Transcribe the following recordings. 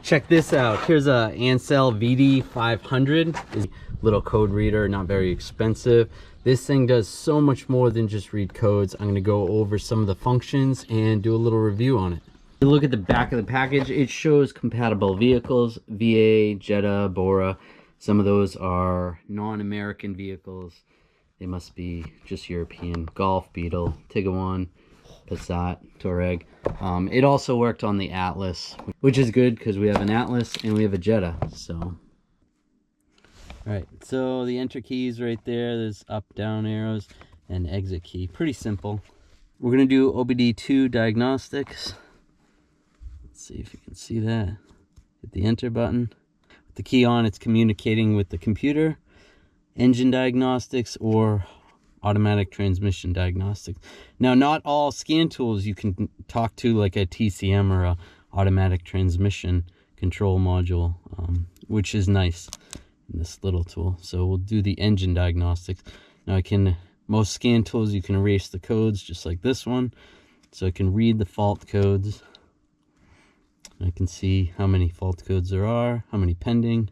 Check this out. Here's a Ancel VD500. Little code reader, not very expensive. This thing does so much more than just read codes. I'm gonna go over some of the functions and do a little review on it. Look at the back of the package. It shows compatible vehicles, VA, Jetta, Bora. Some of those are non-American vehicles. They must be just European. Golf, Beetle, Tiguan, Passat, Touareg. It also worked on the Atlas, which is good because we have an Atlas and we have a Jetta. So, all right. So the enter key is right there. There's up, down arrows, and exit key. Pretty simple. We're gonna do Obd2 Diagnostics. Let's see if you can see that. Hit the enter button. With the key on, it's communicating with the computer. Engine diagnostics or automatic transmission diagnostics. Now, not all scan tools you can talk to, like a TCM or a automatic transmission control module, which is nice in this little tool. So we'll do the engine diagnostics. Now most scan tools you can erase the codes just like this one. So I can read the fault codes. I can see how many fault codes there are, how many pending.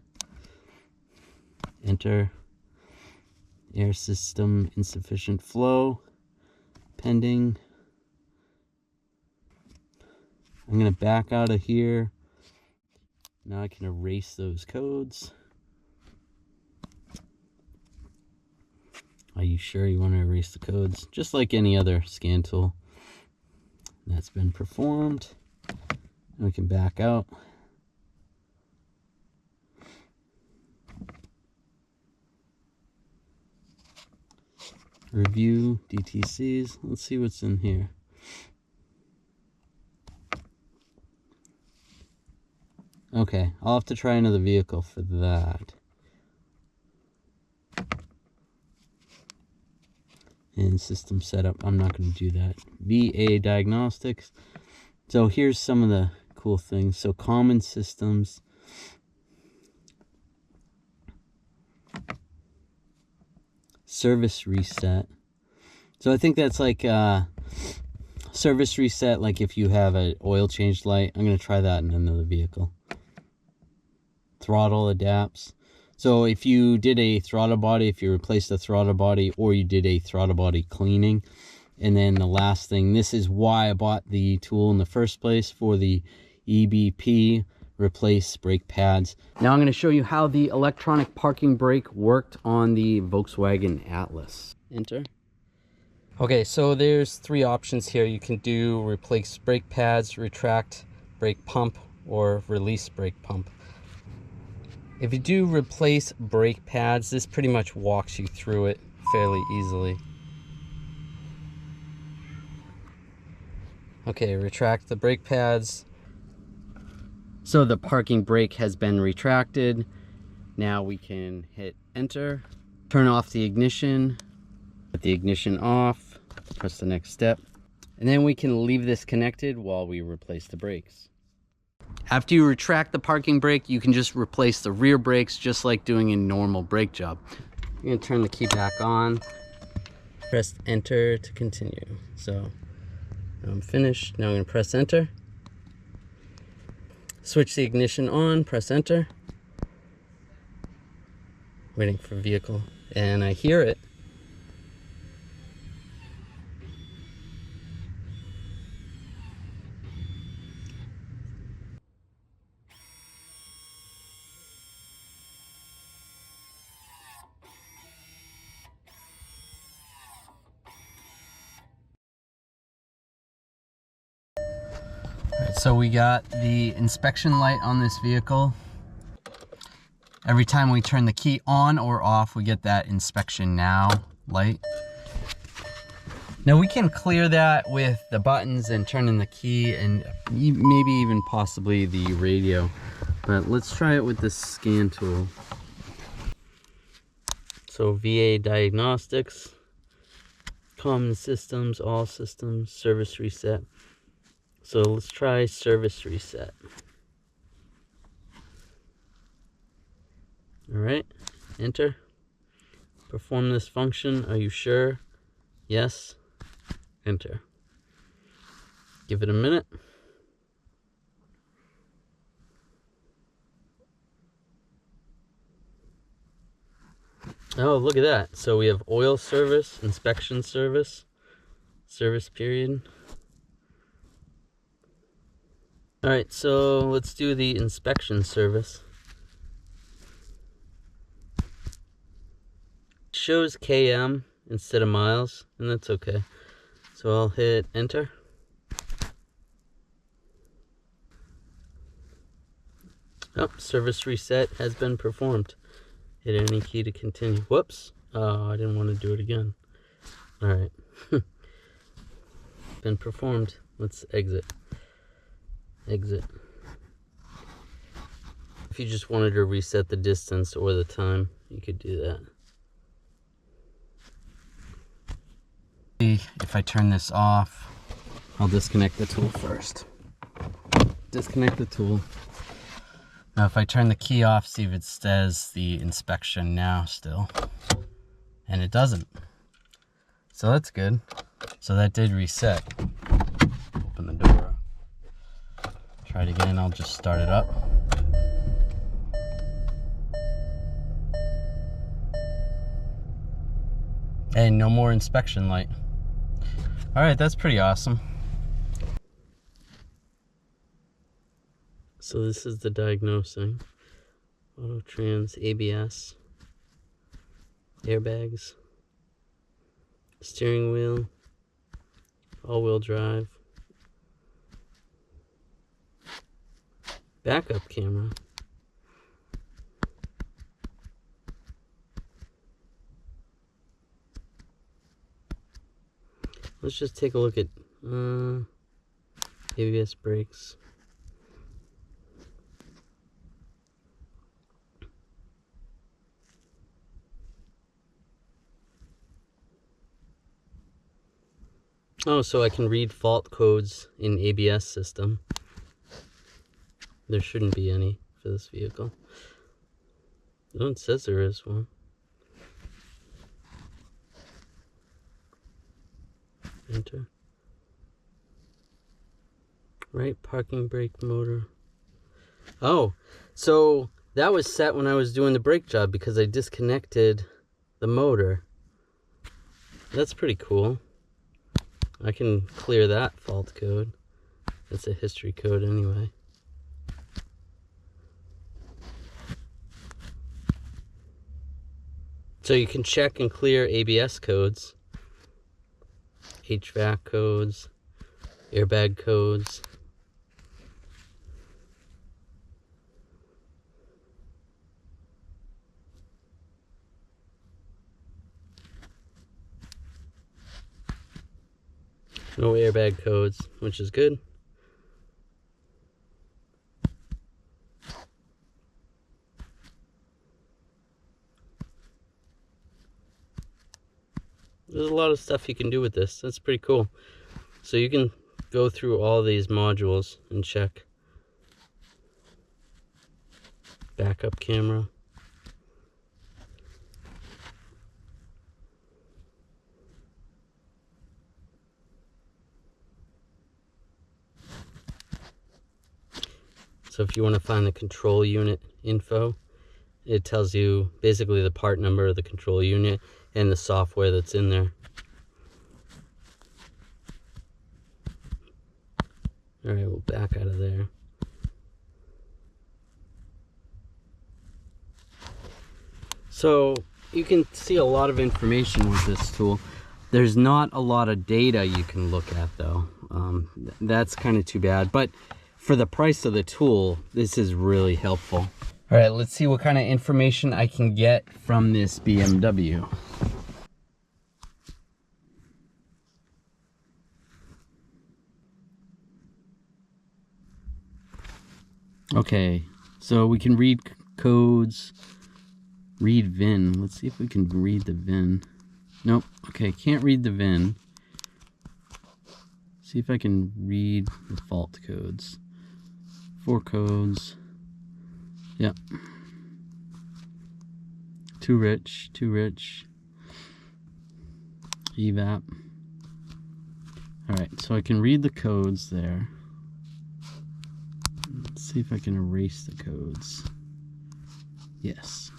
Enter. Air system insufficient flow, pending. I'm going to back out of here. Now I can erase those codes. Are you sure you want to erase the codes? Just like any other scan tool. That's been performed. And we can back out. Review DTCs. Let's see what's in here. Okay, I'll have to try another vehicle for that. And system setup, I'm not going to do that. VA Diagnostics. So here's some of the cool things. So common systems. Service reset. So I think that's like service reset, like if you have an oil change light. I'm going to try that in another vehicle. Throttle adapts. So if you did a throttle body, if you replaced the throttle body, or you did a throttle body cleaning. And then the last thing, this is why I bought the tool in the first place, for the EBP, replace brake pads. Now I'm going to show you how the electronic parking brake worked on the Volkswagen Atlas. Enter. Okay, so there's three options here. You can do replace brake pads, retract brake pump, or release brake pump. If you do replace brake pads, this pretty much walks you through it fairly easily. Okay, retract the brake pads. So the parking brake has been retracted. Now we can hit enter, turn off the ignition, put the ignition off, press the next step, and then we can leave this connected while we replace the brakes. After you retract the parking brake, you can just replace the rear brakes just like doing a normal brake job. You're going to turn the key back on, press enter to continue. So I'm finished. Now I'm going to press enter. Switch the ignition on, press enter. Waiting for vehicle, and I hear it. So we got the inspection light on this vehicle. Every time we turn the key on or off, we get that inspection now light. Now we can clear that with the buttons and turning the key, and maybe even possibly the radio. But let's try it with this scan tool. So VA Diagnostics, common systems, all systems, service reset. So let's try service reset. All right, enter. Perform this function. Are you sure? Yes. Enter. Give it a minute. Oh, look at that. So we have oil service, inspection service, service period. All right, so let's do the inspection service. It shows km instead of miles, and that's okay. So I'll hit enter. Oh, service reset has been performed. Hit any key to continue. Whoops. Oh, I didn't want to do it again. All right. Been performed. Let's exit. Exit. If you just wanted to reset the distance or the time, you could do that. If I turn this off, I'll disconnect the tool first. Disconnect the tool. Now if I turn the key off, see if it says the inspection now still. And it doesn't. So that's good. So that did reset. Open the door. Try it again, I'll just start it up. And no more inspection light. All right, that's pretty awesome. So this is the diagnosing. Auto trans, ABS, airbags, steering wheel, all-wheel drive, backup camera, let's just take a look at ABS brakes. Oh, so I can read fault codes in ABS system. There shouldn't be any for this vehicle. Oh, it says there is one. Enter. Right parking brake motor. Oh, so that was set when I was doing the brake job because I disconnected the motor. That's pretty cool. I can clear that fault code. It's a history code anyway. So you can check and clear ABS codes, HVAC codes, airbag codes. No airbag codes, which is good. There's a lot of stuff you can do with this. That's pretty cool. So you can go through all these modules and check. Backup camera. So if you want to find the control unit info, it tells you basically the part number of the control unit and the software that's in there. All right, we'll back out of there. So you can see a lot of information with this tool. There's not a lot of data you can look at though. That's kind of too bad, but for the price of the tool, this is really helpful. All right, let's see what kind of information I can get from this BMW. Okay, so we can read codes, read VIN. Let's see if we can read the VIN. Nope, okay, can't read the VIN. See if I can read the fault codes. 4 codes. Yep. Too rich, too rich. Evap. Alright, so I can read the codes there. Let's see if I can erase the codes. Yes.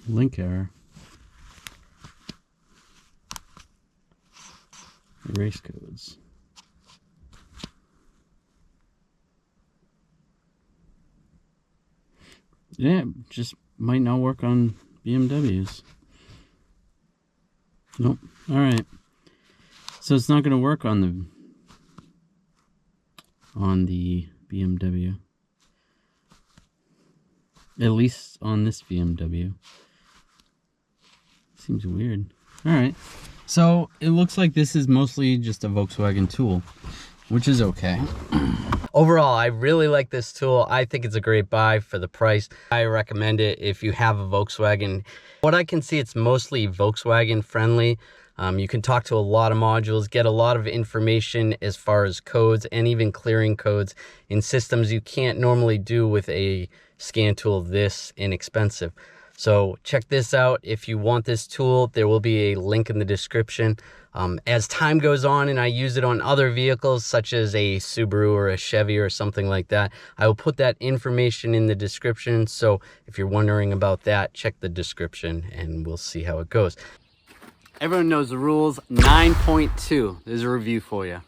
Link error. Erase codes. Yeah, just might not work on BMWs. Nope. All right. So it's not going to work on the BMW. At least on this BMW. Seems weird. All right. So it looks like this is mostly just a Volkswagen tool, which is okay. Overall, I really like this tool. I think it's a great buy for the price. I recommend it if you have a Volkswagen. What I can see, it's mostly Volkswagen friendly. You can talk to a lot of modules, get a lot of information as far as codes and even clearing codes in systems you can't normally do with a scan tool this inexpensive. So check this out. If you want this tool, there will be a link in the description. As time goes on and I use it on other vehicles such as a Subaru or a Chevy or something like that, I will put that information in the description. So if you're wondering about that, check the description and we'll see how it goes. Everyone knows the rules. 9.2, there's a review for you.